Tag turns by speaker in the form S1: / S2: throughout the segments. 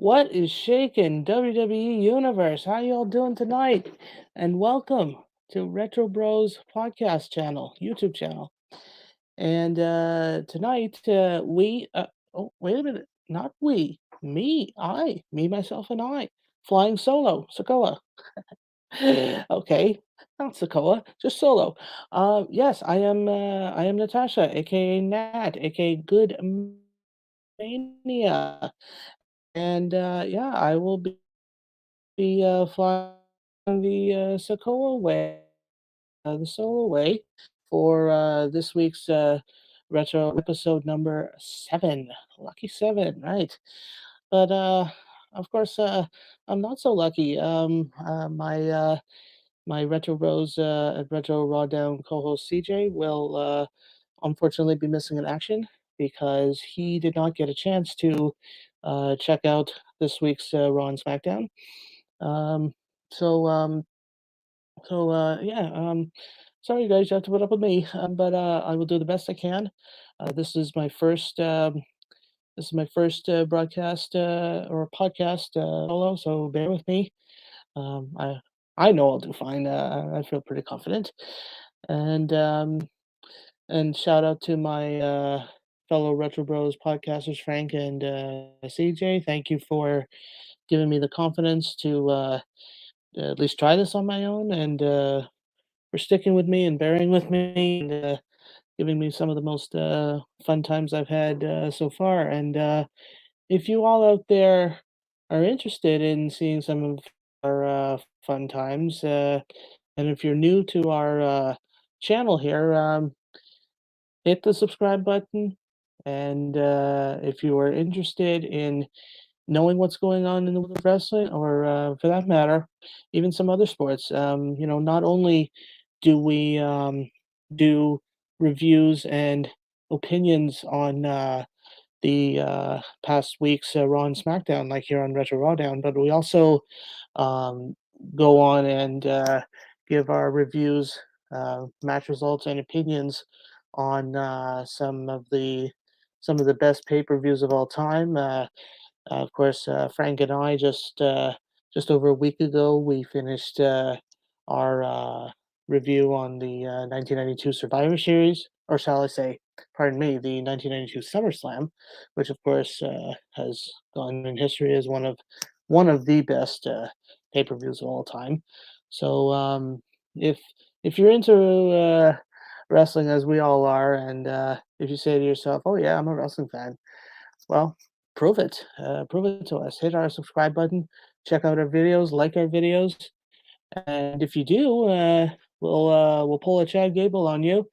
S1: What is shaking, WWE Universe? How y'all doing tonight? And welcome to Retro Bros podcast channel, YouTube channel. And tonight oh, wait a minute, not we, me, myself, and I, flying solo, Sokoa. Okay, not Sokoa, just solo. Yes, I am Natasha, aka Nat, aka Good Mania. And yeah, I will be flying the Sokoa way, the solo way, for this week's retro episode number 7. Lucky 7, right? But of course, I'm not so lucky. My Retro Bros and Retro RawDown co-host CJ will unfortunately be missing in action because he did not get a chance to check out this week's Raw and SmackDown. Um, so um, yeah, sorry guys, you have to put up with me, but I will do the best I can. This is my first broadcast or podcast solo, so bear with me. Um, I I know I'll do fine. I feel pretty confident, and shout out to my fellow Retro Bros podcasters, Frank and CJ. Thank you for giving me the confidence to at least try this on my own, and for sticking with me and bearing with me, and giving me some of the most fun times I've had so far. And if you all out there are interested in seeing some of our fun times, and if you're new to our channel here, hit the subscribe button. And if you are interested in knowing what's going on in the world of wrestling, or for that matter, even some other sports, not only do we do reviews and opinions on the past week's Raw and SmackDown, like here on Retro Rawdown, but we also um, go on and give our reviews, match results, and opinions on some of the best pay-per-views of all time. Of course, Frank and I just over a week ago we finished our review on the 1992 Survivor Series, or shall I say, pardon me, the 1992 SummerSlam, which of course has gone in history as one of the best pay-per-views of all time. So if if you're into wrestling as we all are, and if you say to yourself, "Oh yeah, I'm a wrestling fan," well, prove it. Prove it to us. Hit our subscribe button. Check out our videos. Like our videos. And if you do, we'll pull a Chad Gable on you,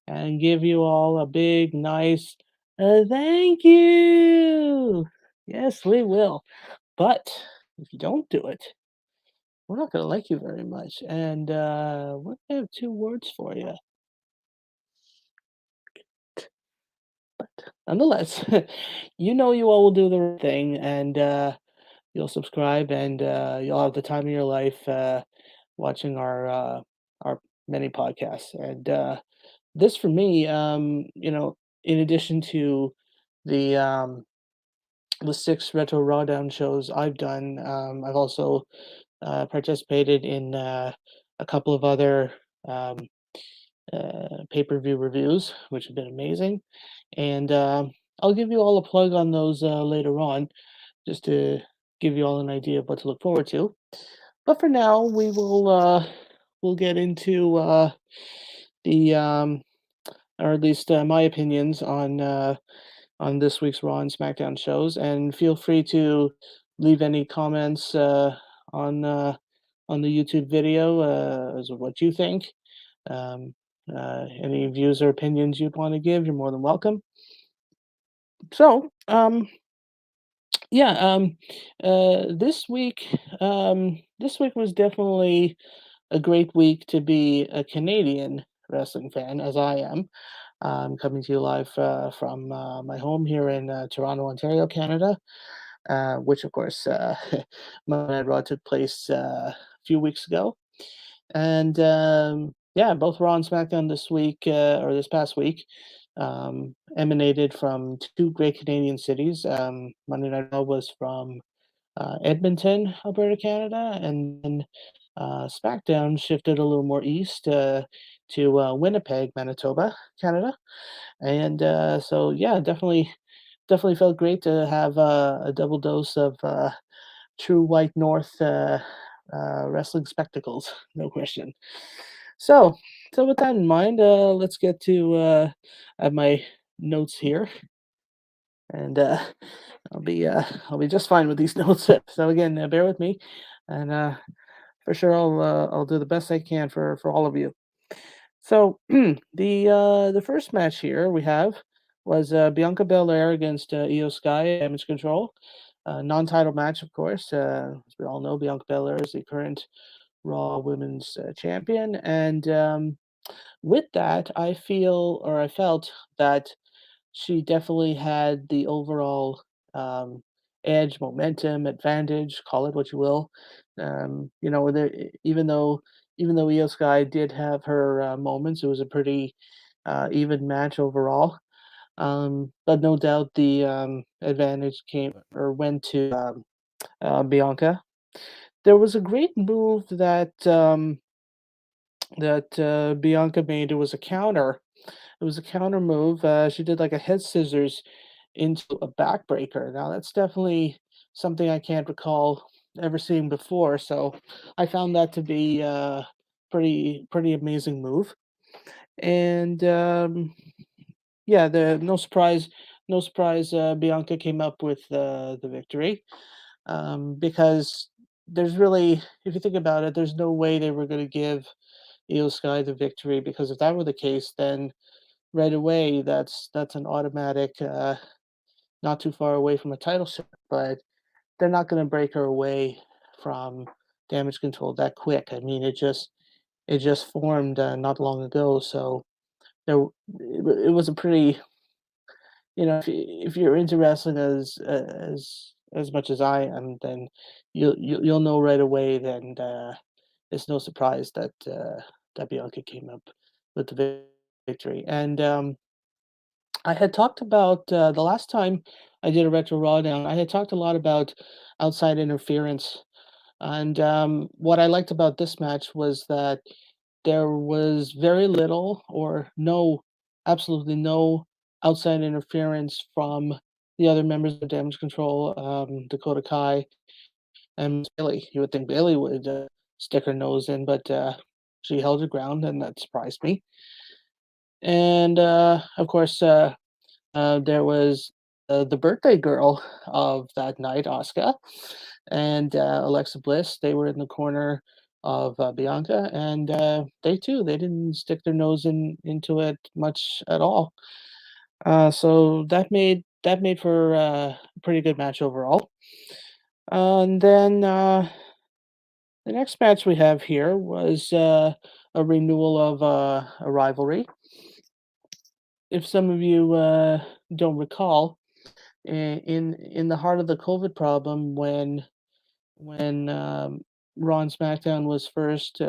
S1: and give you all a big, nice thank you. Yes, we will. But if you don't do it, we're not going to like you very much. And we're going to have two words for you. Nonetheless, you know you all will do the right thing, and you'll subscribe, and you'll have the time of your life watching our many podcasts. And this for me, in addition to the um, the 6 retro rawdown shows I've done, I've also participated in a couple of other um, pay-per-view reviews, which have been amazing. And I'll give you all a plug on those later on, just to give you all an idea of what to look forward to. But for now, we'll get into the or at least my opinions on this week's Raw and SmackDown shows, and feel free to leave any comments on uh, on the YouTube video as of what you think. Um, any views or opinions you'd want to give, you're more than welcome. So, yeah, this week was definitely a great week to be a Canadian wrestling fan, as I am. I'm coming to you live from my home here in Toronto, Ontario, Canada, which, of course, Monday Night Raw took place a few weeks ago. And yeah, both Raw and SmackDown this week, or this past week, emanated from two great Canadian cities. Monday Night Raw was from Edmonton, Alberta, Canada, and then SmackDown shifted a little more east to Winnipeg, Manitoba, Canada. And so yeah, definitely felt great to have a double dose of true white north wrestling spectacles, no question. So, so with that in mind, let's get to my notes here, and I'll be I'll be just fine with these notes. So again, bear with me, and for sure I'll do the best I can for all of you. So the first match here we have was Bianca Belair against Io Sky, Damage Control. Non-title match, of course. As we all know, Bianca Belair is the current Raw Women's Champion, and with that, I felt that she definitely had the overall edge, momentum, advantage, call it what you will. Even though Io Sky did have her moments, it was a pretty even match overall. But no doubt the advantage came or went to Bianca. There was a great move that Bianca made. It was a counter. It was a counter move. She did like a head scissors into a backbreaker. Now that's definitely something I can't recall ever seeing before. So I found that to be pretty amazing move. And yeah, the no surprise. Bianca came up with the victory because there's really, if you think about it, there's no way they were going to give Io Sky the victory, because if that were the case, then right away that's an automatic not too far away from a title shot. But they're not going to break her away from Damage Control that quick. I mean, it just formed not long ago, so it was a pretty, if you're into wrestling as much as I am, then you'll know right away. Then it's no surprise that Bianca came up with the victory. And I had talked about the last time I did a retro RawDown. I had talked a lot about outside interference, and what I liked about this match was that there was very little or no, absolutely no outside interference from the other members of Damage Control, Dakota Kai and Bailey. You would think Bailey would stick her nose in, but she held her ground, and that surprised me. And of course, there was the birthday girl of that night, Asuka, and Alexa Bliss. They were in the corner of Bianca, and they didn't stick their nose into it much at all. So that made for a pretty good match overall. And then the next match we have here was a renewal of a rivalry. If some of you don't recall, in the heart of the COVID problem, when Raw and SmackDown was first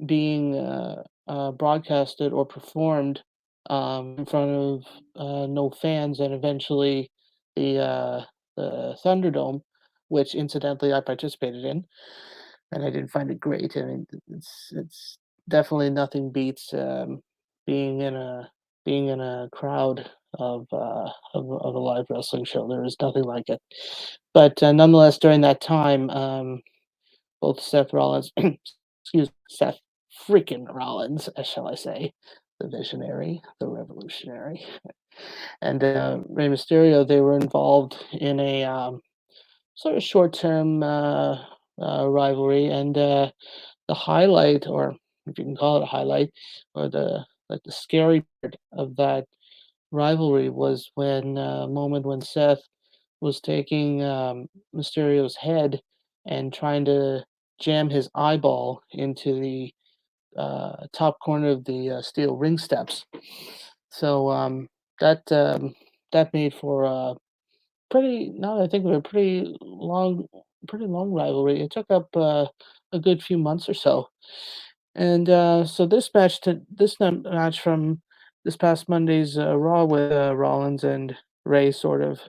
S1: being broadcasted or performed in front of no fans, and eventually the Thunderdome, which incidentally I participated in, and I didn't find it great. I mean, it's definitely nothing beats being in a being in a crowd of a live wrestling show. There is nothing like it. But nonetheless, during that time, both Seth Rollins, excuse me, Seth freaking Rollins, shall I say, the visionary, the revolutionary, and Rey Mysterio, they were involved in a sort of short-term rivalry, and the highlight, or if you can call it a highlight, or the scary part of that rivalry was when moment when Seth was taking Mysterio's head and trying to jam his eyeball into the top corner of the steel ring steps. So that that made for a pretty, now that I think of it, pretty long rivalry. It took up a good few months or so. And so match from this past Monday's Raw with Rollins and Ray sort of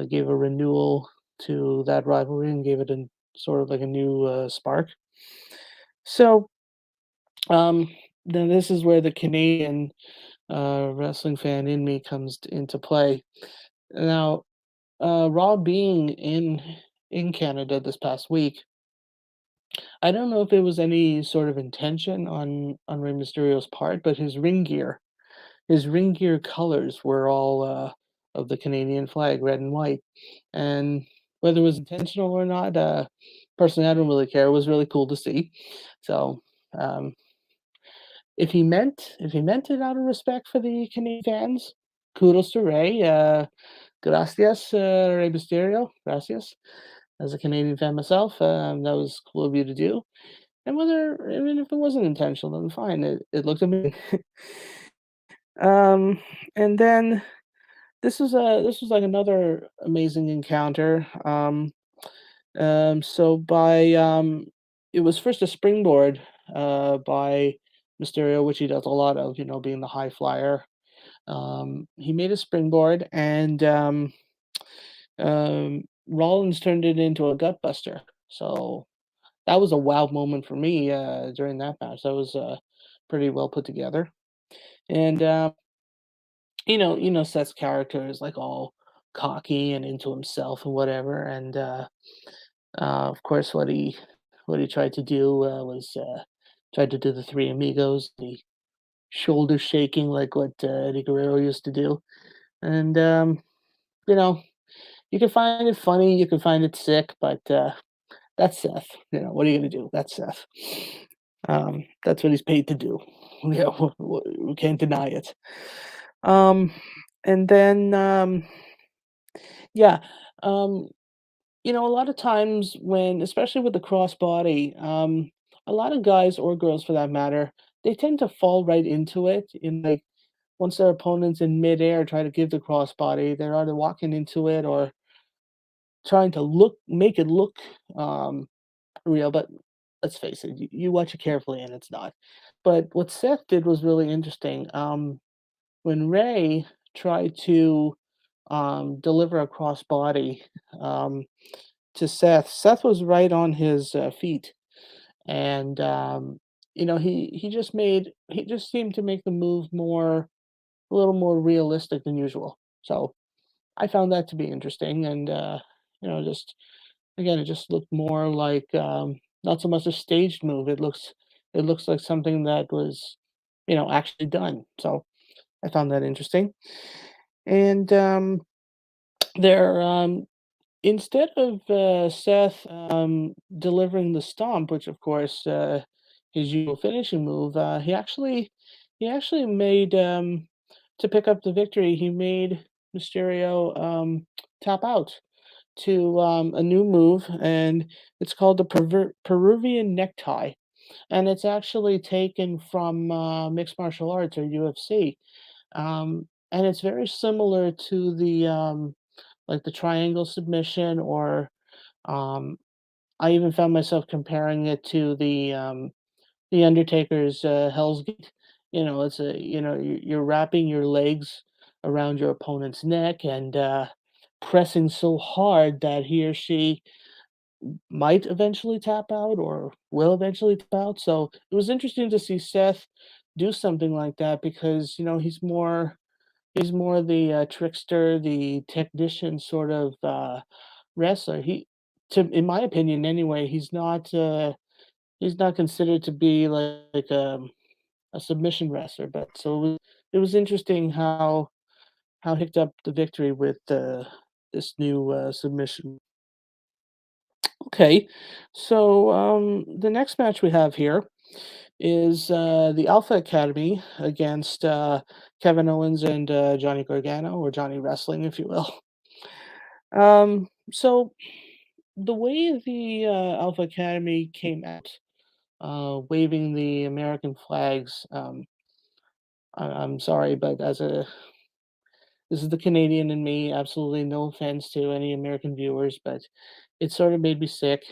S1: gave a renewal to that rivalry and gave it a sort of like a new spark. So um, then this is where the Canadian wrestling fan in me comes into play. Now, Raw being in Canada this past week, I don't know if it was any sort of intention on Rey Mysterio's part, but his ring gear colors were all of the Canadian flag, red and white, and whether it was intentional or not, personally, I don't really care. It was really cool to see. So, um, if he meant it out of respect for the Canadian fans, kudos to Ray. Gracias, Rey Mysterio. Gracias. As a Canadian fan myself, that was cool of you to do. And whether, even if it wasn't intentional, then fine. It looked amazing. um, and then this was like another amazing encounter. So by it was first a springboard by Mysterio, which he does a lot of, you know, being the high flyer. He made a springboard, and Rollins turned it into a gutbuster. So that was a wow moment for me during that match. That was pretty well put together. And you know, Seth's character is like all cocky and into himself and whatever. And of course, what he tried to do was tried to do the three amigos, the shoulder shaking like what Eddie Guerrero used to do. And you know, you can find it funny, you can find it sick, but that's Seth. You know, what are you gonna do? That's Seth. That's what he's paid to do. Yeah, we can't deny it. Um, and then yeah, um, you know, a lot of times when, especially with the crossbody, a lot of guys or girls for that matter, they tend to fall right into it. In like once their opponents in midair try to give the crossbody, they're either walking into it or trying to make it look um, real. But let's face it, you watch it carefully and it's not. But what Seth did was really interesting. When Ray tried to deliver a crossbody um, to Seth, Seth was right on his feet, and you know, he just seemed to make the move more a little more realistic than usual. So I found that to be interesting, and you know, just again, it just looked more like not so much a staged move. It looks like something that was, you know, actually done. So I found that interesting. And there, instead of Seth delivering the stomp, which of course his usual finishing move, he actually made to pick up the victory. He made Mysterio tap out to a new move, and it's called the Peruvian Necktie, and it's actually taken from mixed martial arts or UFC, and it's very similar to the like the triangle submission, or um, I even found myself comparing it to the Undertaker's Hell's Gate. You know, it's a you know you're wrapping your legs around your opponent's neck and pressing so hard that he or she might eventually tap out or will eventually tap out. So it was interesting to see Seth do something like that because you know he's more the trickster, the technician sort of wrestler. In my opinion, anyway, he's not considered to be like a submission wrestler. But so it was interesting how he picked up the victory with this new submission. Okay, so the next match we have here is the Alpha Academy against Kevin Owens and Johnny Gargano, or Johnny Wrestling, if you will. So the way the Alpha Academy came out, waving the American flags, I'm sorry, but this is the Canadian in me. Absolutely no offense to any American viewers, but it sort of made me sick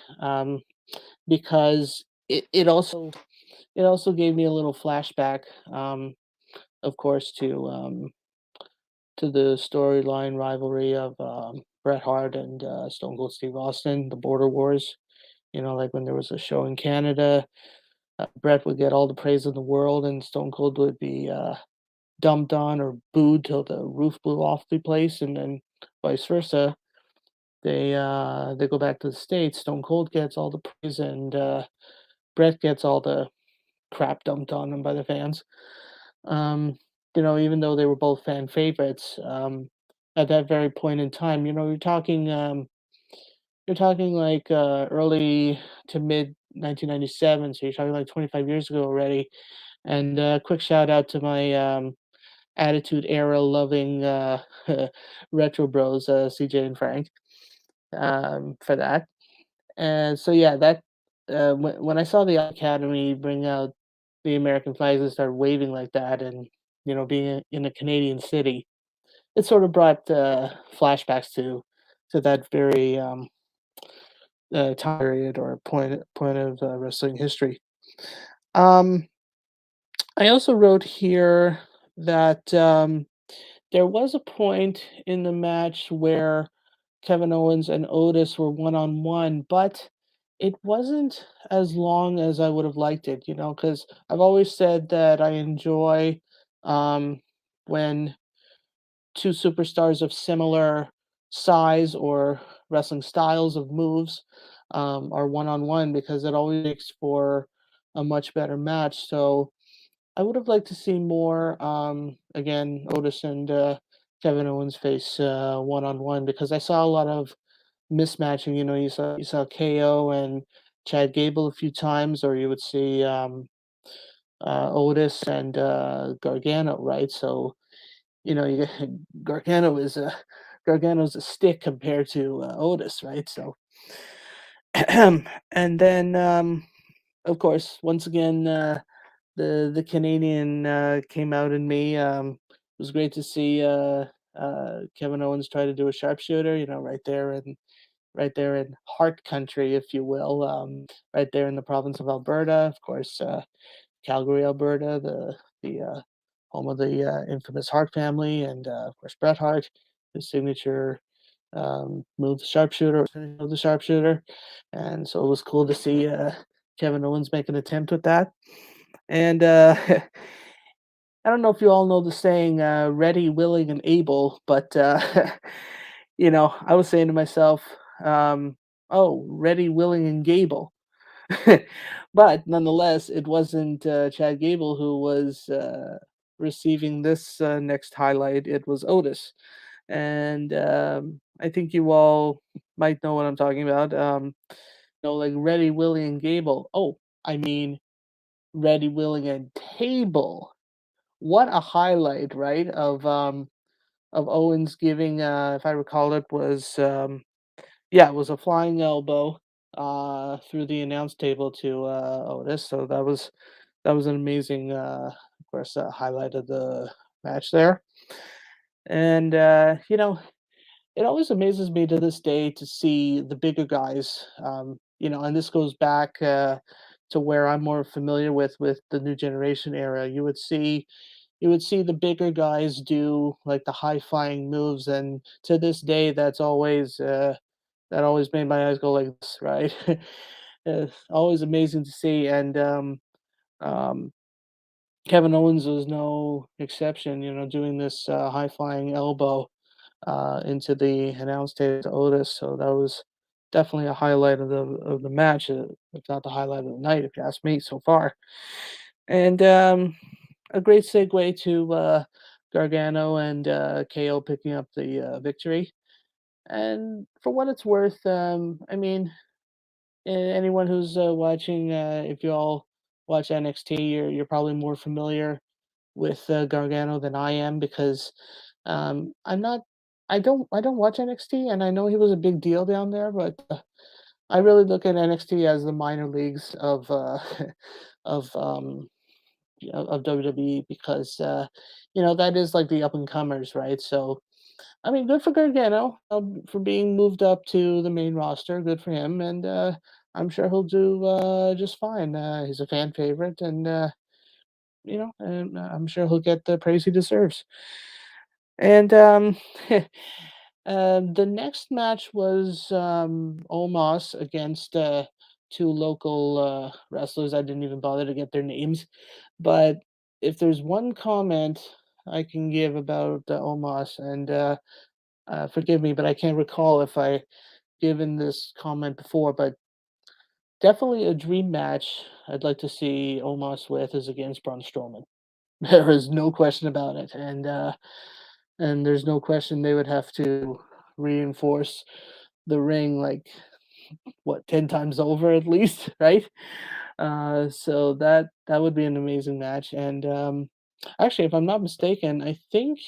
S1: because it also gave me a little flashback, of course, to the storyline rivalry of Bret Hart and Stone Cold Steve Austin, the Border Wars. Like when there was a show in Canada, Bret would get all the praise in the world, and Stone Cold would be dumped on or booed till the roof blew off the place, and then vice versa. They go back to the States. Stone Cold gets all the praise, and Bret gets all the crap dumped on him by the fans. Um, even though they were both fan favorites, at that very point in time, you're talking like early to mid 1997, so you're talking like 25 years ago already. And quick shout out to my Attitude Era loving retro bros, CJ and Frank, for that. And so yeah, that when I saw the Academy bring out the American flags and start waving like that, and being in a Canadian city, it sort of brought flashbacks to that very time period or point of wrestling history. Um, I also wrote here that there was a point in the match where Kevin Owens and Otis were one on one, but it wasn't as long as I would have liked it, because I've always said that I enjoy when two superstars of similar size or wrestling styles of moves are one on one, because it always makes for a much better match. So I would have liked to see more, again, Otis and Kevin Owens face one on one, because I saw a lot of mismatching. You saw KO and Chad Gable a few times, or you would see Otis and Gargano, right? So you Gargano's a stick compared to Otis, right? So and then of course, once again, the Canadian came out in me. It was great to see Kevin Owens try to do a sharpshooter, right there in Heart Country, if you will, right there in the province of Alberta, of course, Calgary, Alberta, the home of the infamous Hart family, and of course Bret Hart, his signature move, the sharpshooter, finish of the sharpshooter, and so it was cool to see Kevin Owens make an attempt with that. And I don't know if you all know the saying, "Ready, willing, and able," but I was saying to myself, "Oh, ready, willing, and Gable." But nonetheless, it wasn't Chad Gable who was receiving this next highlight. It was Otis, and I think you all might know what I'm talking about. Like Ready, Willie, and Gable. Oh, I mean Ready, Willing, and Table. What a highlight, right? Of Owens giving, if I recall, it was yeah, it was a flying elbow through the announce table to Otis. So that was an amazing, of course, highlight of the match there. And it always amazes me to this day to see the bigger guys. And this goes back to where I'm more familiar with the new generation era. You would see the bigger guys do like the high flying moves, and to this day, that always made my eyes go like this, right? It's always amazing to see, and um, Kevin Owens was no exception. Doing this high flying elbow into the announce table to Otis, so that was definitely a highlight of the match, if not the highlight of the night, if you ask me so far. And a great segue to Gargano and KO picking up the victory. And for what it's worth, I mean, anyone who's watching, if you all watch NXT, you're probably more familiar with Gargano than I am, because I'm not. I don't watch NXT, and I know he was a big deal down there, but I really look at NXT as the minor leagues of of of WWE, because that is like the up and comers, right? So I mean, good for Gargano for being moved up to the main roster. Good for him, and I'm sure he'll do just fine. He's a fan favorite, and I'm sure he'll get the praise he deserves. And The next match was Omos against two local wrestlers. I didn't even bother to get their names. But if there's one comment I can give about Omos, and forgive me, but I can't recall if I given this comment before, but definitely a dream match I'd like to see Omos with is against Braun Strowman. There is no question about it, and there's no question they would have to reinforce the ring like what 10 times over at least, right? So that would be an amazing match. And actually, if I'm not mistaken, I think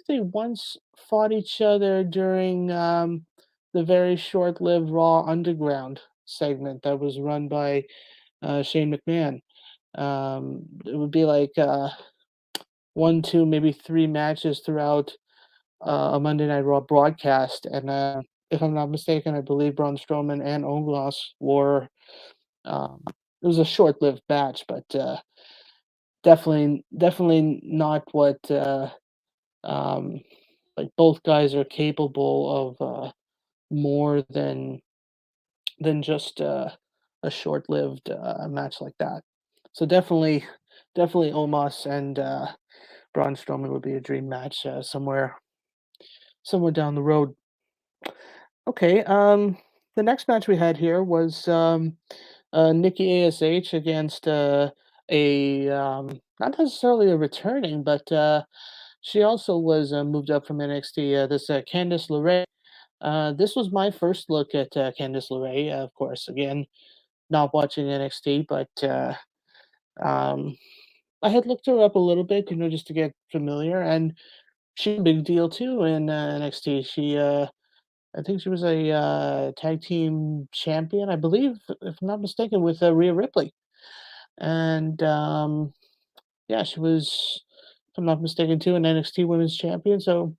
S1: they once fought each other during the very short-lived Raw Underground segment that was run by Shane McMahon. It would be like one, two, maybe three matches throughout a Monday Night Raw broadcast, and if I'm not mistaken, I believe Braun Strowman and Omos were. It was a short-lived match, but definitely not what um, like both guys are capable of more than just a short-lived match like that. So definitely Omos and Braun Strowman would be a dream match somewhere down the road. Okay, the next match we had here was Nikki ASH against a not necessarily a returning, but she also was moved up from NXT. This Candice LeRae. This was my first look at Candice LeRae. Of course, again, not watching NXT, but um, I had looked her up a little bit, just to get familiar, and she's a big deal too in NXT. I think she was a tag team champion, I believe, if I'm not mistaken, with Rhea Ripley. And yeah, she was, if I'm not mistaken, too, an NXT Women's Champion. So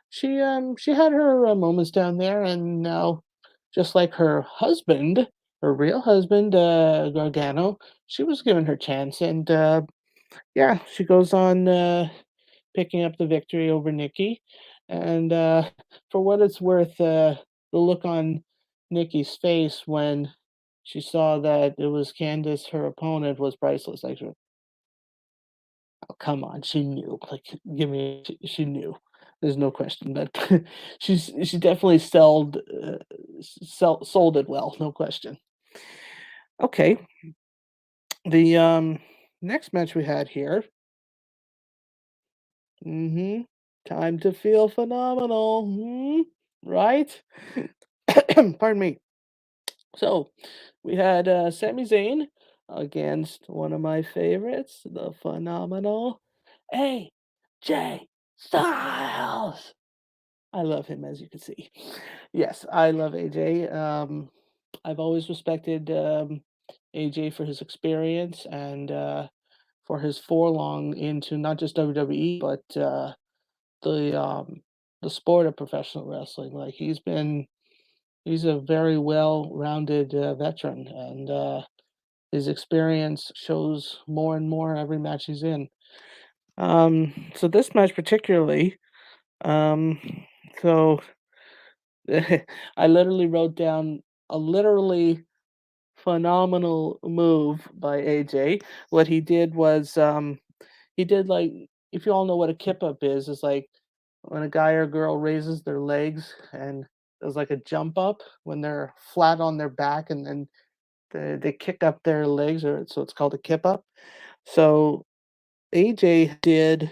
S1: she had her moments down there, and now, just like her husband, her real husband, Gargano, she was given her chance, and yeah, she goes on picking up the victory over Nikki. And for what it's worth, the look on Nikki's face when she saw that it was Candice, her opponent, was priceless. Like, oh, come on, she knew. Like, give me, she knew. There's no question. But she definitely sold it well, no question. Okay, the next match we had here. Mhm. Time to feel phenomenal, right? Pardon me. So, we had, Sami Zayn against one of my favorites, the phenomenal AJ Styles. I love him, as you can see. Yes, I love AJ. I've always respected, AJ for his experience and, for his forelong into not just WWE, but, the um the sport of professional wrestling. Like he's a very well-rounded veteran, and his experience shows more and more every match he's in. So this match particularly, um, so I literally wrote down a literally phenomenal move by AJ. What he did was he did like, if you all know what a kip up is like when a guy or girl raises their legs and does like a jump up when they're flat on their back, and then they kick up their legs, or so it's called a kip up. So AJ did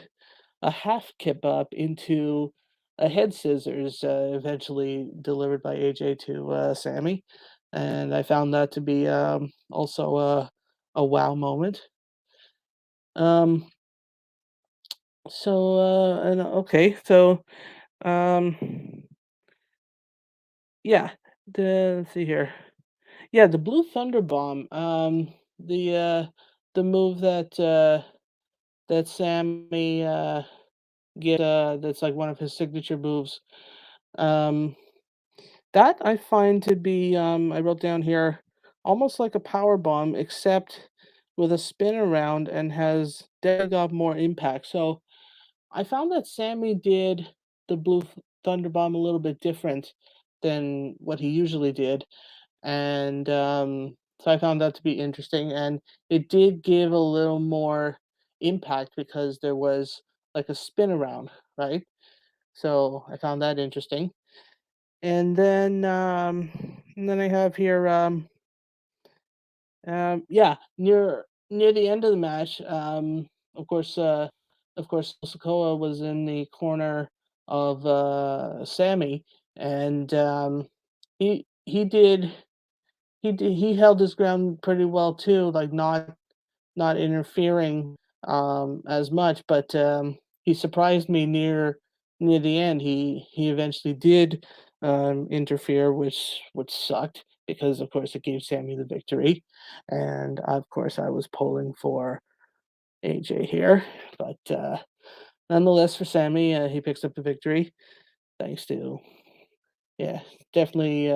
S1: a half kip up into a head scissors, eventually delivered by AJ to Sammy, and I found that to be also a wow moment. Um, and okay, so um, yeah, let's see here. Yeah, the Blue Thunder Bomb, the move that Sammy that's like one of his signature moves. Um, that I find to be, I wrote down here, almost like a power bomb, except with a spin around and has definitely got more impact. So I found that Sammy did the Thunderbomb a little bit different than what he usually did, and so I found that to be interesting, and it did give a little more impact because there was like a spin around, right? So I found that interesting. And then I have here, yeah, near the end of the match, of course, Sokoa was in the corner of Sammy, and he held his ground pretty well too, like not interfering as much, but he surprised me near the end. He eventually did interfere, which sucked because of course it gave Sammy the victory, and of course I was pulling for AJ here, but nonetheless for Sammy, he picks up the victory thanks to yeah, definitely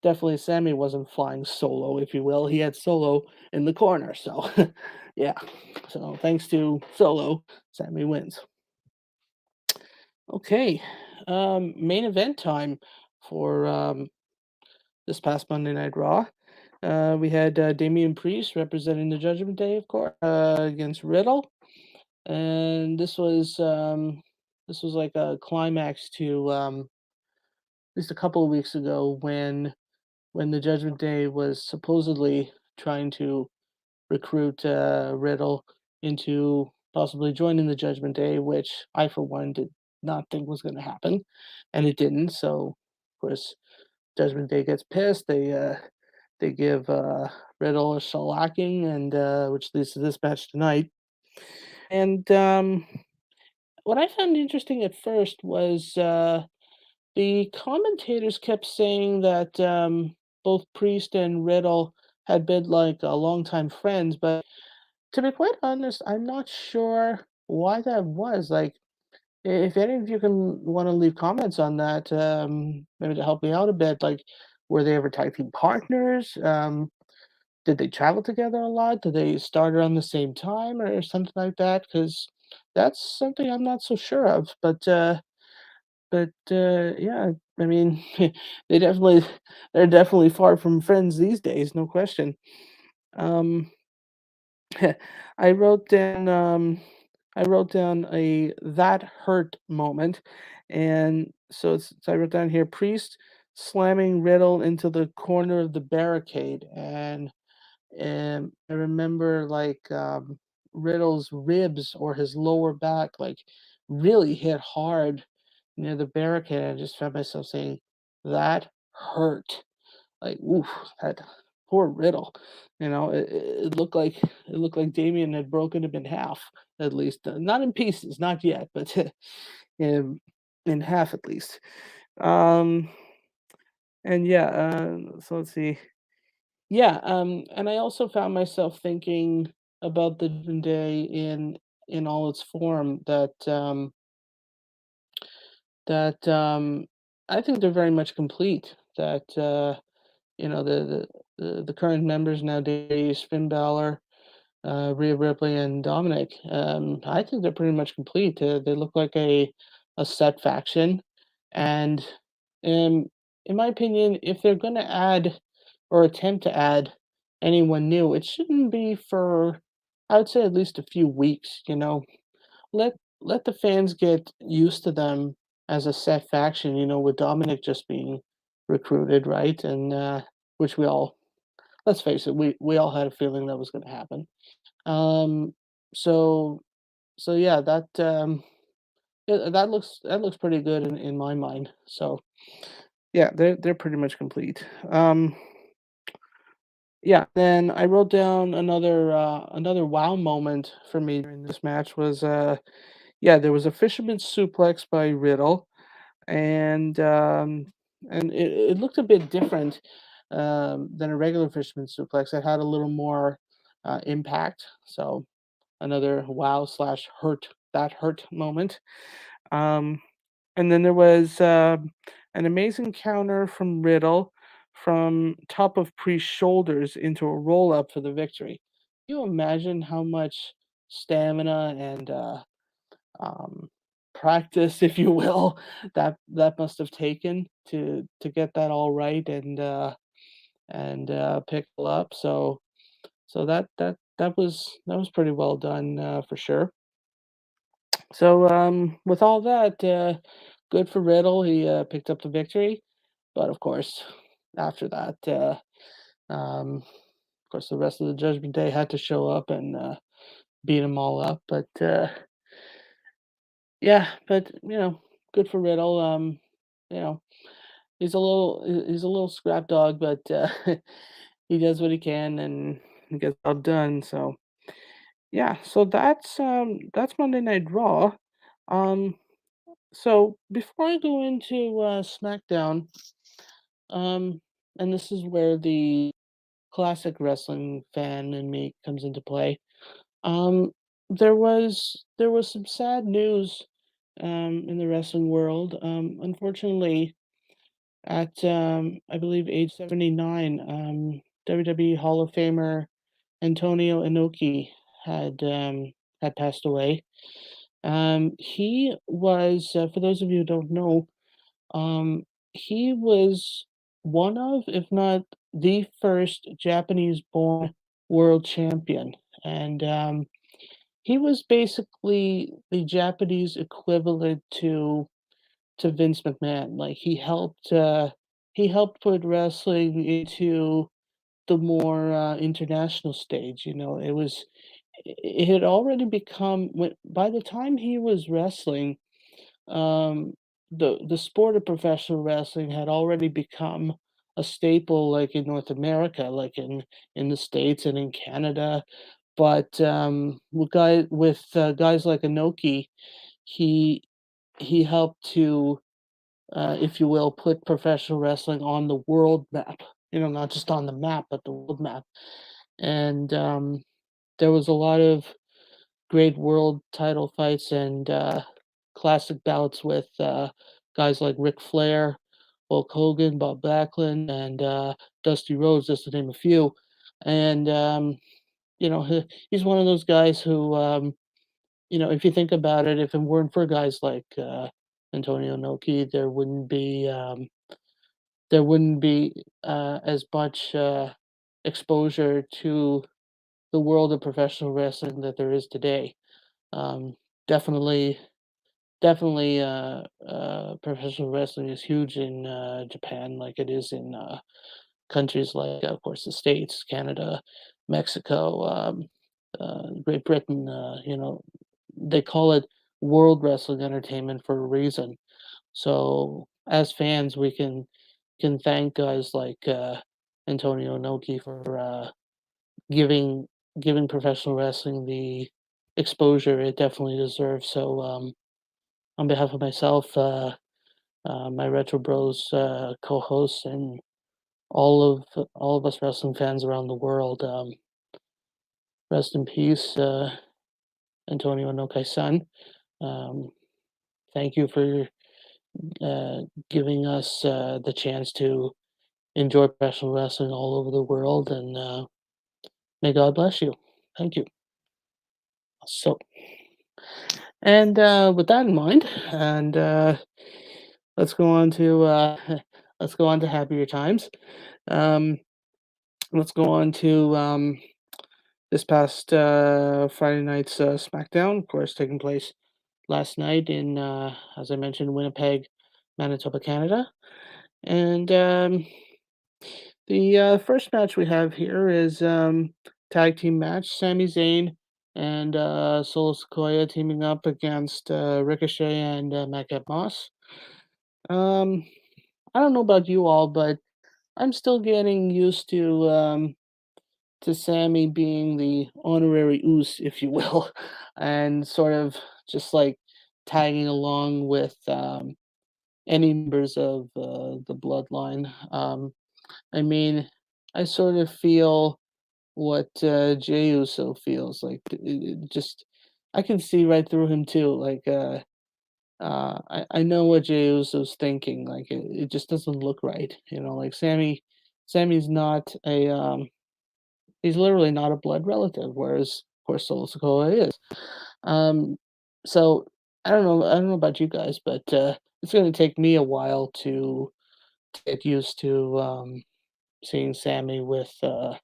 S1: definitely Sammy wasn't flying solo, if you will. He had Solo in the corner, so yeah. So thanks to Solo, Sammy wins. Okay, main event time for this past Monday Night Raw. We had Damian Priest representing the Judgment Day, of course, against Riddle, and this was like a climax to at least a couple of weeks ago when the Judgment Day was supposedly trying to recruit Riddle into possibly joining the Judgment Day, which I, for one, did not think was going to happen, and it didn't. So, of course, Judgment Day gets pissed. They give Riddle a shellacking, and which leads to this match tonight. And what I found interesting at first was the commentators kept saying that both Priest and Riddle had been like longtime friends, but to be quite honest, I'm not sure why that was. Like, if any of you can want to leave comments on that, maybe to help me out a bit, like, were they ever tag team partners? Did they travel together a lot? Did they start around the same time or something like that? Because that's something I'm not so sure of. But yeah, I mean, they definitely they're definitely far from friends these days, no question. Um, I wrote down I wrote down a that hurt moment, and so I wrote down here Priest slamming Riddle into the corner of the barricade, and I remember like Riddle's ribs or his lower back like really hit hard near the barricade. I just found myself saying that hurt. Like, oof, that poor Riddle. You know, it looked like Damien had broken him in half, at least. Not in pieces, not yet, but in half at least. Um, and yeah, so let's see. Yeah, and I also found myself thinking about the Judgment Day in all its form that I think they're very much complete. That you know the current members nowadays, Finn Balor, Rhea Ripley, and Dominic. I think they're pretty much complete. They look like a set faction, and um, in my opinion, if they're going to add or attempt to add anyone new, it shouldn't be for I would say at least a few weeks. You know, let the fans get used to them as a set faction. You know, with Dominic just being recruited, right, and which we all let's face it, we all had a feeling that was going to happen. Um, so so yeah, that looks pretty good in my mind. So yeah, they're pretty much complete. Yeah, then I wrote down another wow moment for me during this match was yeah, there was a fisherman suplex by Riddle, and it looked a bit different than a regular fisherman suplex. It had a little more impact. So another wow slash hurt that hurt moment. Um, and then there was an amazing counter from Riddle from top of Priest's shoulders into a roll up for the victory. Can you imagine how much stamina and um, practice, if you will, that must have taken to get that all right and pick it up. So that was pretty well done, for sure. So, with all that, good for Riddle. He picked up the victory, but of course, after that, of course, the rest of the Judgment Day had to show up and beat them all up. But yeah, but good for Riddle. You know, he's a little scrap dog, but he does what he can and he gets all done. So yeah, so that's Monday Night Raw. Um, so before I go into SmackDown, um, and this is where the classic wrestling fan in me comes into play. Um, there was some sad news in the wrestling world. Unfortunately, at I believe age 79, WWE Hall of Famer Antonio Inoki had had passed away. He was, for those of you who don't know, um, he was one of, if not the first Japanese-born world champion, and he was basically the Japanese equivalent to Vince McMahon. Like he helped put wrestling into the more international stage. It had already become by the time he was wrestling, um, the sport of professional wrestling had already become a staple, like in North America, like in the States and in Canada. But with guys like Inoki, he he helped to, if you will, put professional wrestling on the world map. Not just on the map, but the world map. And there was a lot of great world title fights and classic bouts with guys like Ric Flair, Hulk Hogan, Bob Backlund, and Dusty Rhodes, just to name a few. And he's one of those guys who, if you think about it, if it weren't for guys like Antonio Inoki, there wouldn't be as much exposure to the world of professional wrestling that there is today. Um, definitely, definitely, professional wrestling is huge in Japan, like it is in countries like, of course, the States, Canada, Mexico, Great Britain. They call it World Wrestling Entertainment for a reason. So, as fans, we can thank guys like Antonio Inoki for giving giving professional wrestling the exposure it definitely deserves. So, on behalf of myself, my Retro Bros co-hosts, and all of us wrestling fans around the world, rest in peace, Antonio Inoki's son. Um, Thank you for giving us the chance to enjoy professional wrestling all over the world, and may God bless you. Thank you. So, and with that in mind, and let's go on to let's go on to happier times. Um, let's go on to this past Friday night's SmackDown, of course, taking place last night in, as I mentioned, Winnipeg, Manitoba, Canada. And the first match we have here is tag team match: Sami Zayn and Solo Sikoa teaming up against Ricochet and Madcap Moss. Um, I don't know about you all, but I'm still getting used to Sammy being the honorary Oos, if you will, and sort of just like tagging along with any members of the bloodline. I mean, I sort of feel what Jey Uso feels like. Just I can see right through him too. Like I know what Jey Uso's thinking. Like it just doesn't look right. Like Sammy's not a he's literally not a blood relative, whereas of course Solo Sikoa is. Um, so I don't know about you guys, but, it's gonna take me a while to get used to, seeing Sammy with the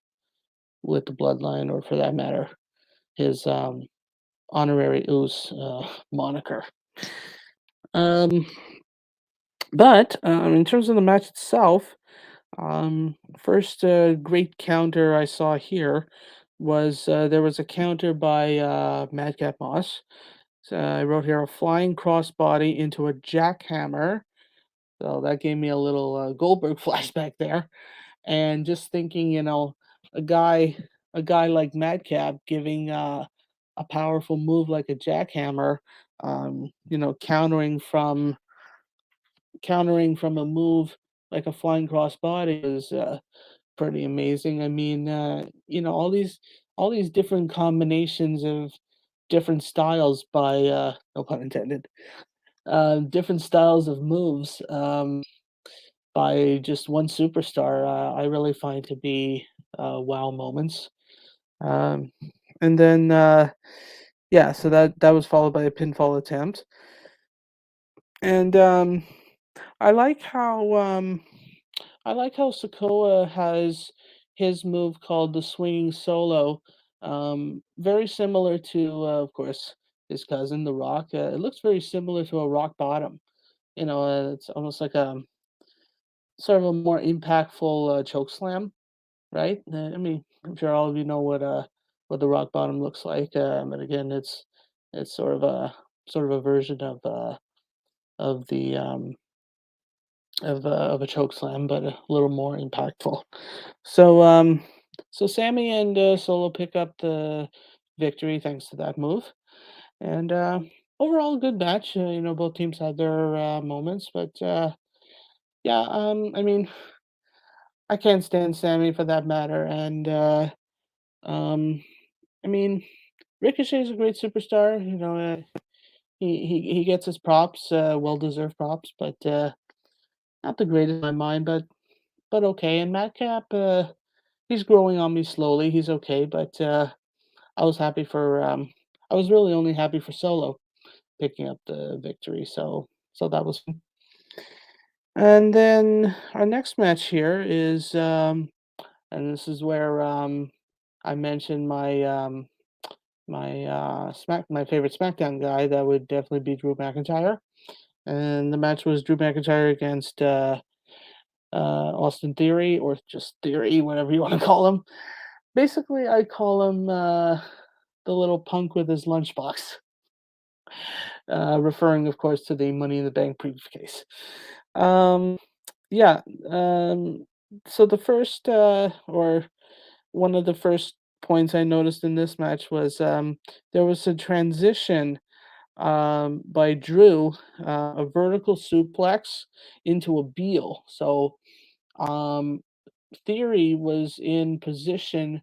S1: bloodline, or for that matter, his, honorary Uce, moniker. Um, but, in terms of the match itself, first, great counter I saw here was, there was a counter by, Madcap Moss. So I wrote here, "A flying crossbody into a jackhammer." So that gave me a little, Goldberg flashback there. And just thinking, a guy a guy like Madcap giving, a powerful move like a jackhammer, countering from a move like a flying crossbody is, pretty amazing. I mean, all these different combinations of different styles by, no pun intended, different styles of moves, by just one superstar, I really find to be, wow moments. Um, and then, yeah, so that was followed by a pinfall attempt. And, I like how, I like how Sokoa has his move called the swinging solo, very similar to, of course, his cousin, The Rock. It looks very similar to a rock bottom. It's almost like a sort of a more impactful choke slam, right? I mean, I'm sure all of you know what the rock bottom looks like, but again, it's sort of a version of the of a choke slam, but a little more impactful. So so Sammy and Solo pick up the victory thanks to that move, and overall a good match. Both teams had their moments, but yeah, I mean, I can't stand Sammy for that matter, and um, I mean, Ricochet's a great superstar. He gets his props, well deserved props, but not the greatest in my mind, but okay. And Madcap, he's growing on me slowly. He's okay, but I was happy for I was really only happy for Solo picking up the victory. So that was fun. And then our next match here is and this is where I mentioned my favorite SmackDown guy. That would definitely be Drew McIntyre. And the match was Drew McIntyre against Austin Theory, or just Theory, whatever you want to call him. Basically, I call him the little punk with his lunchbox, referring, of course, to the Money in the Bank briefcase. Um, yeah. So the first, or one of the first points I noticed in this match was there was a transition by Drew, a vertical suplex into a Beal. So um, Theory was in position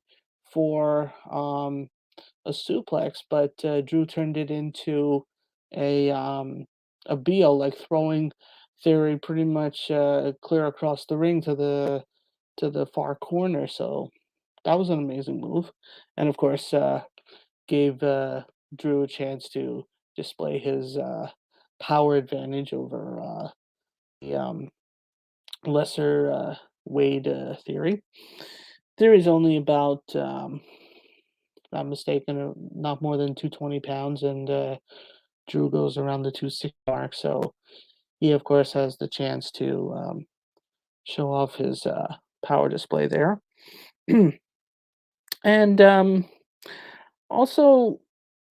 S1: for a suplex, but Drew turned it into a um, a Beal, like throwing Theory pretty much clear across the ring to the far corner. So that was an amazing move, and of course gave Drew a chance to display his power advantage over the lesser Wade Theory. Theory's only about, if not mistaken, not more than 220 pounds, and Drew goes around the 260 mark. So he, of course, has the chance to show off his power display there. And also,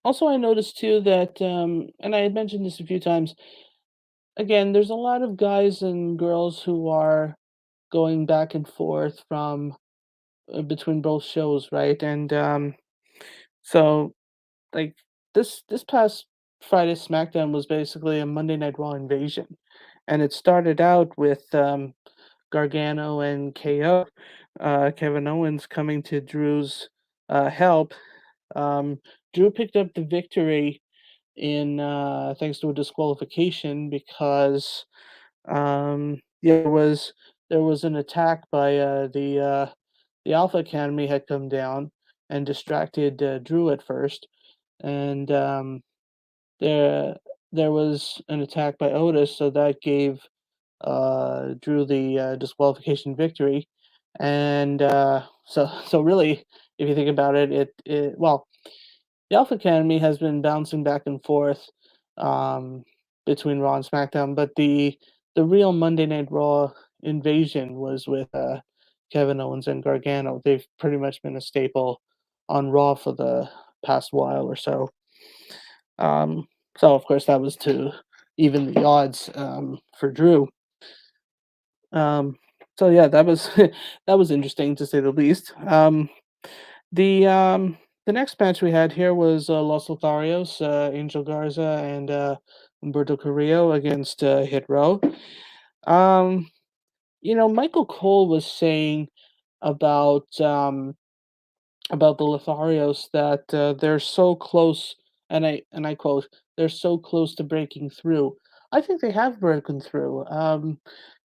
S1: I noticed too that, and I had mentioned this a few times. Again, there's a lot of guys and girls who are going back and forth from between both shows, right? And so, like, this past Friday SmackDown was basically a Monday Night Raw invasion, and it started out with Gargano and KO, Kevin Owens coming to Drew's help. Um, Drew picked up the victory in thanks to a disqualification because yeah, there was an attack by the Alpha Academy had come down and distracted Drew at first, and there there was an attack by Otis, so that gave Drew the disqualification victory. And so really, if you think about it, well, the Alpha Academy has been bouncing back and forth um, between Raw and SmackDown, but the real Monday Night Raw invasion was with Kevin Owens and Gargano. They've pretty much been a staple on Raw for the past while or so. Um, so of course that was to even the odds for Drew. Um, so yeah, that was that was interesting to say the least. The um, the next match we had here was Los Lotharios, Angel Garza, and Humberto Carrillo against Hit Row. Um, Michael Cole was saying about about the Lotharios that they're so close, and I quote, "They're so close to breaking through." I think they have broken through.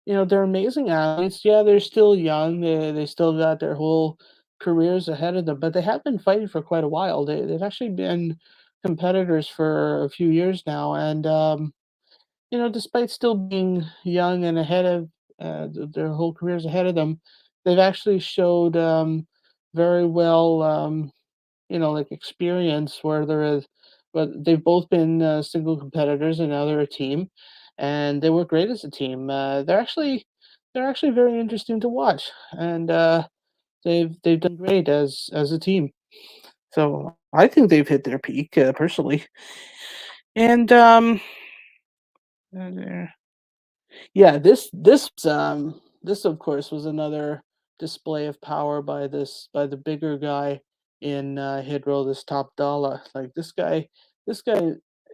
S1: They're amazing athletes. Yeah, they're still young. They still got their whole careers ahead of them, but they have been fighting for quite a while. They've actually been competitors for a few years now, and despite still being young and ahead of their whole careers ahead of them, they've actually showed very well. Like experience where there is, but they've both been single competitors and now they're a team, and they work great as a team. They're actually very interesting to watch, and they've done great as a team. So I think they've hit their peak personally, and uh, yeah, this of course was another display of power by the bigger guy in Hydro, this Top Dollar. Like this guy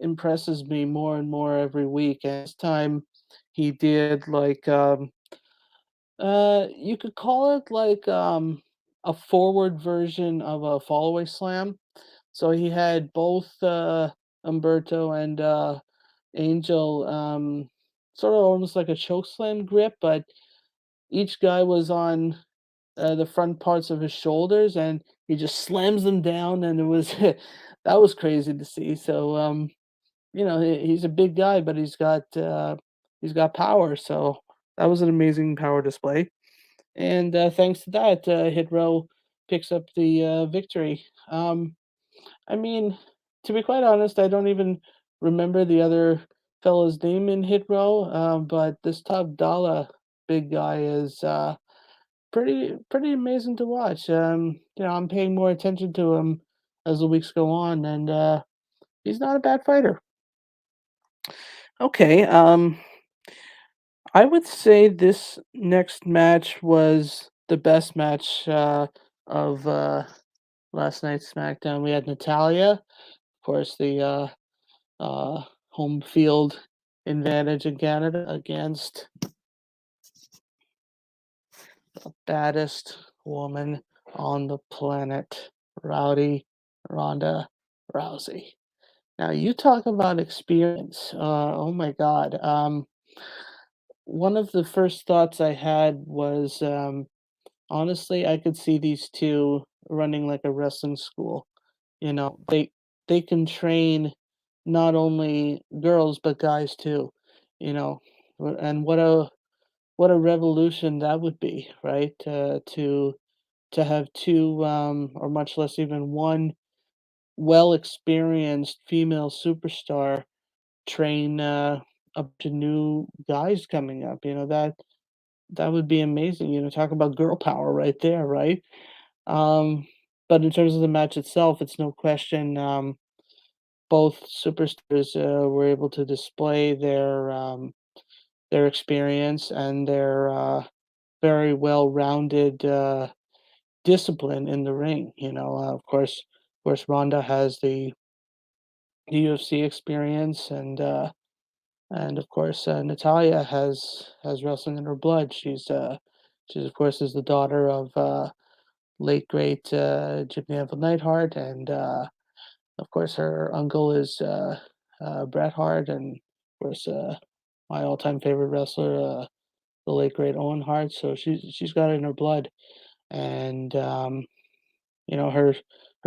S1: impresses me more and more every week. And this time he did like you could call it like a forward version of a fallaway slam. So he had both Umberto and Angel sort of almost like a choke slam grip, but each guy was on the front parts of his shoulders, and he just slams them down, and it was that was crazy to see. So he's a big guy, but he's got power. So that was an amazing power display, and thanks to that, Hit Row picks up the victory. I mean, to be quite honest, I don't even remember the other fella's name in Hit Row, but this Top Dollar big guy is pretty amazing to watch. I'm paying more attention to him as the weeks go on, and he's not a bad fighter. Okay, I would say this next match was the best match of last night's SmackDown. We had Natalia, of course, the uh, home field advantage in Canada against the baddest woman on the planet, Rowdy Ronda Rousey. Now you talk about experience. Oh my God. One of the first thoughts I had was honestly, I could see these two running like a wrestling school. They can train not only girls but guys too. You know, and what a revolution that would be, right? To have two, or much less even one well experienced female superstar train a bunch of new guys coming up. That would be amazing. Talk about girl power right there, right? Um, but in terms of the match itself, it's no question. Both superstars were able to display their experience and their very well-rounded discipline in the ring. Of course, Ronda has the UFC experience, and of course, Natalia has wrestling in her blood. She's of course is the daughter of late great Jim Neville Neidhart, and of course her uncle is Bret Hart, and of course my all-time favorite wrestler, the late great Owen Hart. So she's got it in her blood, and her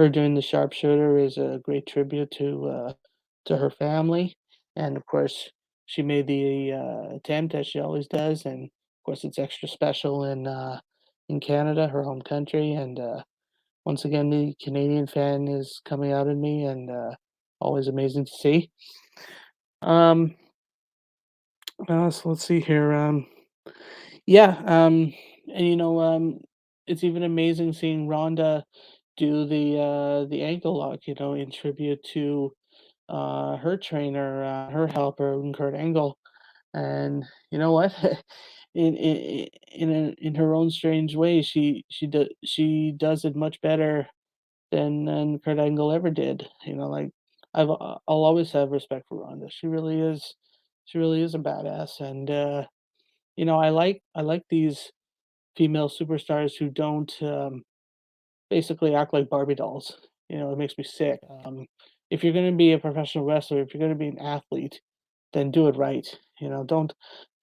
S1: doing the sharpshooter is a great tribute to her family, and of course, she made the attempt as she always does, and of course, it's extra special in Canada, her home country, and once again, the Canadian fan is coming out in me, and always amazing to see. Um, so let's see here. Yeah, and it's even amazing seeing Rhonda do the ankle lock, in tribute to her trainer, her helper, Kurt Angle. And you know what? In her own strange way, she does it much better than Kurt Angle ever did. Like I'll always have respect for Rhonda. She really is a badass, and I like these female superstars who don't basically act like Barbie dolls. It makes me sick. If you're going to be a professional wrestler, if you're going to be an athlete, then do it right.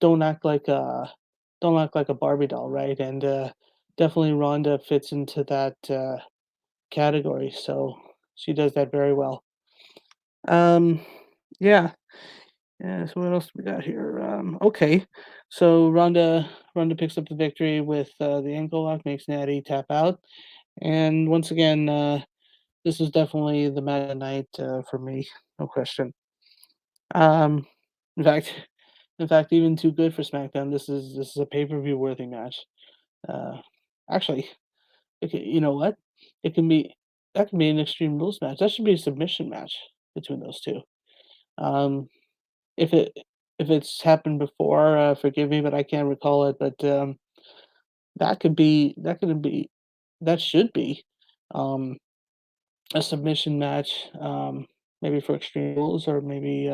S1: Don't act like a don't act like a Barbie doll, right? And definitely Rhonda fits into that category, so she does that very well. Um, yeah. Yeah. So what else we got here? Okay. So Ronda picks up the victory with the ankle lock, makes Natty tap out, and once again, this is definitely the match of the night for me, no question. Um, in fact, even too good for SmackDown. This is a pay-per-view worthy match. Uh, actually, you know what? It can be that can be an Extreme Rules match. That should be a submission match between those two. Um, if it if it's happened before, forgive me, but I can't recall it. But that should be um, a submission match. Maybe for Extreme Rules or maybe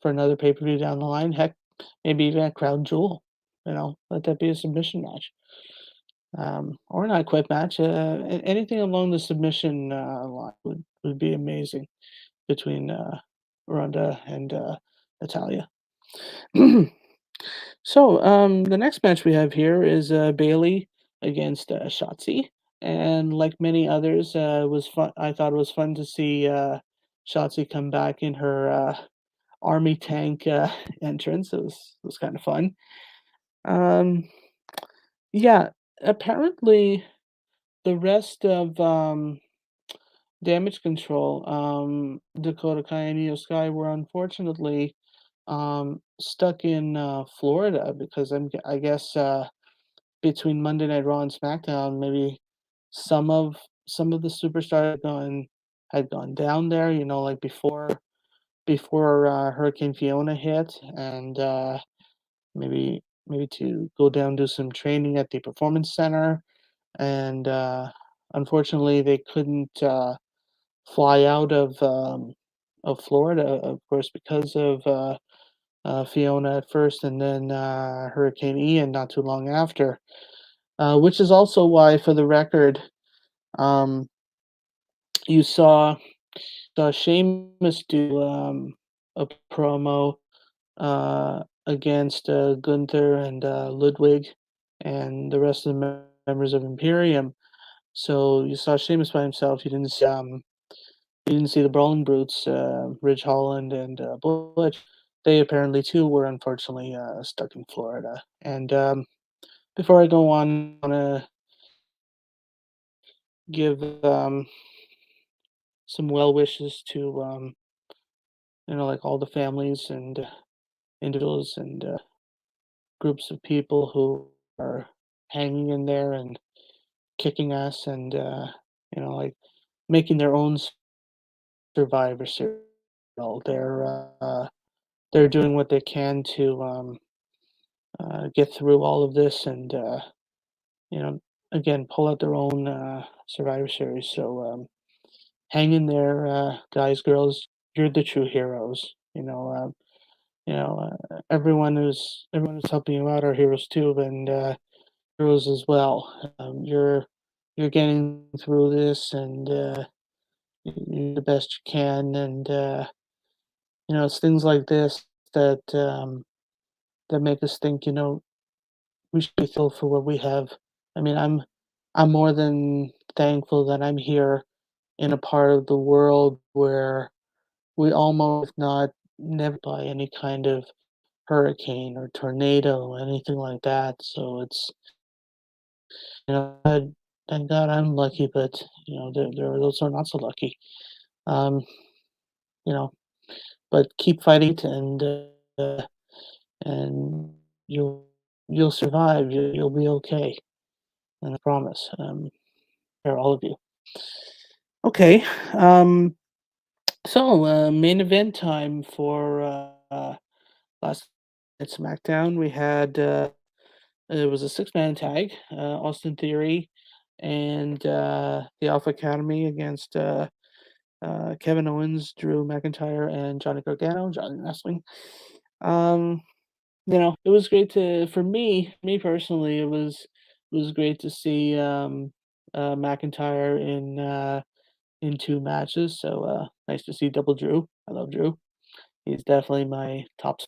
S1: for another pay per view down the line. Heck, maybe even a Crown Jewel. Let that be a submission match, or not a quit match. Anything along the submission line would be amazing between Ronda and Natalia. So the next match we have here is Bailey against Shotzi, and like many others, was fun. I thought it was fun to see Shotzi come back in her army tank entrance. It was kind of fun. Um, yeah, apparently the rest of Damage Control, Dakota Kai and Io Sky were unfortunately stuck in Florida because I guess between Monday Night Raw and SmackDown, maybe some of some of the superstars had gone down there. Like before Hurricane Fiona hit, and maybe to go down do some training at the performance center, and unfortunately they couldn't fly out of Florida, of course, because of Fiona at first, and then Hurricane Ian not too long after. Which is also why, for the record, um, you saw Sheamus do a promo against Gunther and Ludwig and the rest of the members of Imperium. So you saw Sheamus by himself. You didn't see the Brawling Brutes, Ridge Holland and Butch. They apparently too were unfortunately stuck in Florida. And before I go on, I want to give some well wishes to like all the families and individuals and groups of people who are hanging in there and kicking ass and like making their own survivor series. They're doing what they can to get through all of this and you know again pull out their own survivor series. So hang in there, guys, girls. You're the true heroes. Everyone who's helping you out are heroes too, and heroes as well. You're getting through this, and you do the best you can, and it's things like this that make us think. We should be thankful for what we have. I mean, I'm more than thankful that I'm here in a part of the world where we almost, if not never by any kind of hurricane or tornado or anything like that. So it's, I thank God I'm lucky, but there are those who are not so lucky. Um, you know, but keep fighting it, and you'll survive. You'll be okay, and I promise. For all of you. Okay. Um, main event time for last night's SmackDown. We had it was a six-man tag, Austin Theory and the Alpha Academy against Kevin Owens, Drew McIntyre, and Johnny Gargano, Johnny Wrestling. Um, it was great to for me personally. It was great to see McIntyre in two matches. So nice to see Double Drew. I love Drew. He's definitely my top.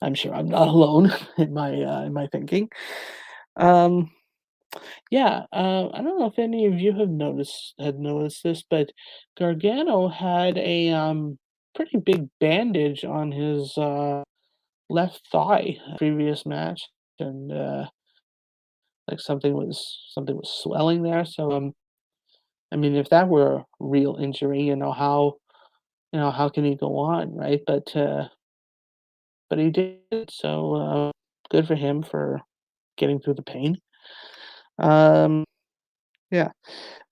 S1: I'm sure I'm not alone in my thinking. Um, yeah, I don't know if any of you had noticed this, but Gargano had a pretty big bandage on his left thigh previous match, and like something was swelling there. So I mean, if that were a real injury, how can he go on, right? But he did. So good for him for getting through the pain. Um, yeah.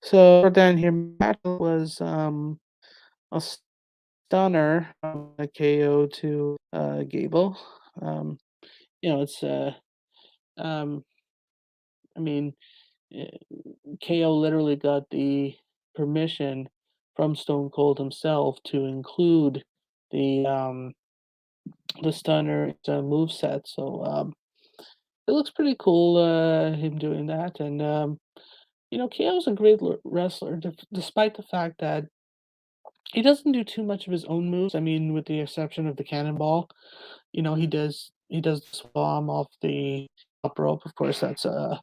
S1: So then here match was a stunner from a KO to Gable. Um, it's um, I mean, eh, KO literally got the permission from Stone Cold himself to include the um, the stunner move set. So it looks pretty cool, him doing that. And KO's a great wrestler, despite the fact that he doesn't do too much of his own moves. I mean, with the exception of the cannonball, he does the bomb off the top rope. Of course, that's a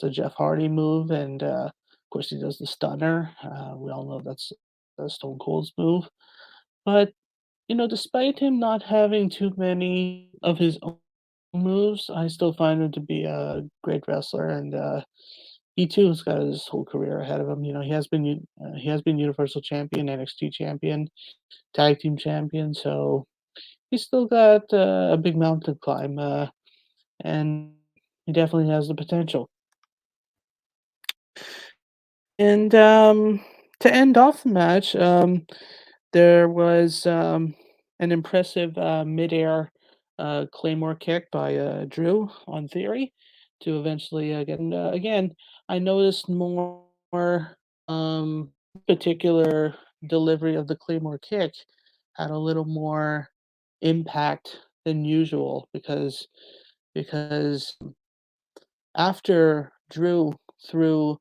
S1: Jeff Hardy move, and of course he does the stunner. We all know that's Stone Cold's move. But despite him not having too many of his own moves, I still find him to be a great wrestler, and he too has got his whole career ahead of him. He has been Universal Champion, NXT Champion, Tag Team Champion, so he's still got a big mountain to climb, and he definitely has the potential. And to end off the match, there was an impressive midair Claymore kick by Drew on Theory to eventually get. And again, I noticed more particular delivery of the Claymore kick had a little more impact than usual because after Drew threw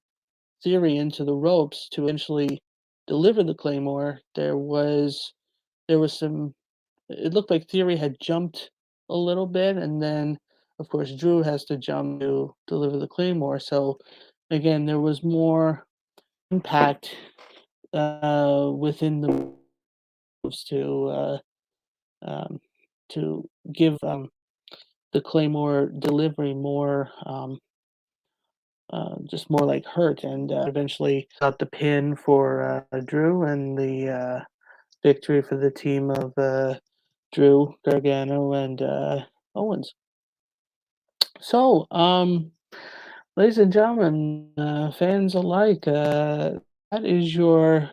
S1: Theory into the ropes to eventually deliver the Claymore, there was some it looked like Theory had jumped a little bit, and then, of course, Drew has to jump to deliver the Claymore, so, again, there was more impact, within the moves um, to give, the Claymore delivery more, just more like hurt, and eventually got the pin for Drew and the victory for the team of Drew, Gargano, and Owens. So, ladies and gentlemen, fans alike, that is your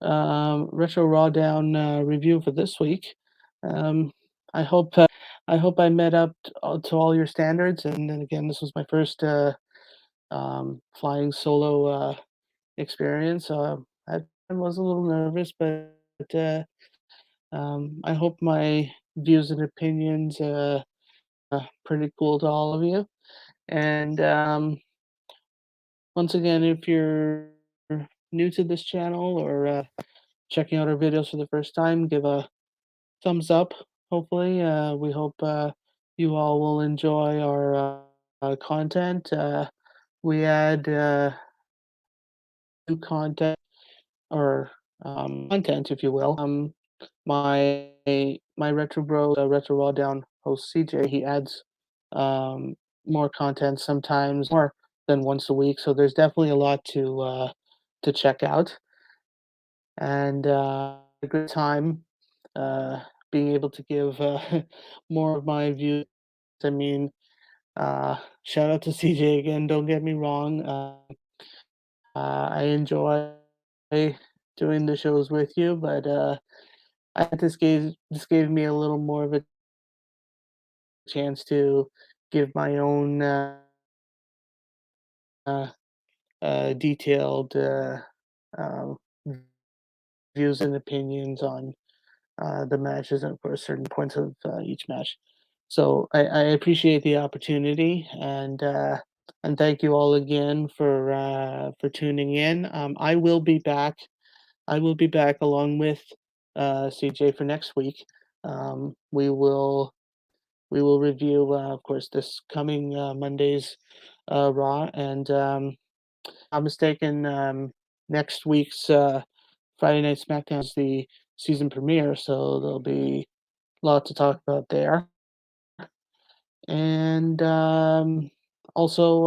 S1: retro raw down review for this week. Um, I hope I hope I met up to all your standards. And then again, this was my first flying solo experience. I was a little nervous, but I hope my views and opinions pretty cool to all of you. And once again, if you're new to this channel or checking out our videos for the first time, give a thumbs up. Hopefully, we hope you all will enjoy our content. We add new content or content, if you will. My my Retro Bro, Retro RawDown host CJ, he adds um, more content sometimes more than once a week. So there's definitely a lot to check out, and a good time uh, being able to give more of my views. I mean, shout out to CJ again. Don't get me wrong. I enjoy doing the shows with you, but this gave me a little more of a chance to give my own uh, detailed um, views and opinions on the matches and for certain points of each match. So I appreciate the opportunity, and thank you all again for tuning in. I will be back. I will be back along with CJ for next week. We will review, of course, this coming Monday's Raw, and I'm mistaken. Next week's Friday Night SmackDown is the season premiere, so there'll be a lot to talk about there. And also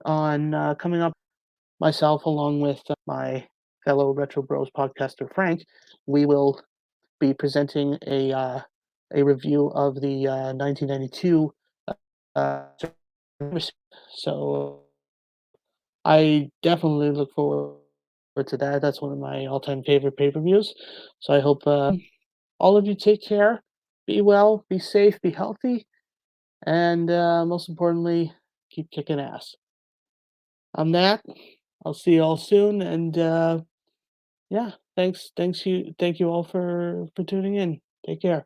S1: on coming up, myself along with my fellow Retro Bros podcaster Frank, we will be presenting a review of the 1992 uh, so I definitely look forward to that. That's one of my all-time favorite pay-per-views. So I hope all of you take care, be well, be safe, be healthy, and most importantly, keep kicking ass. On that, I'll see you all soon, and yeah, thank you all for tuning in. Take care.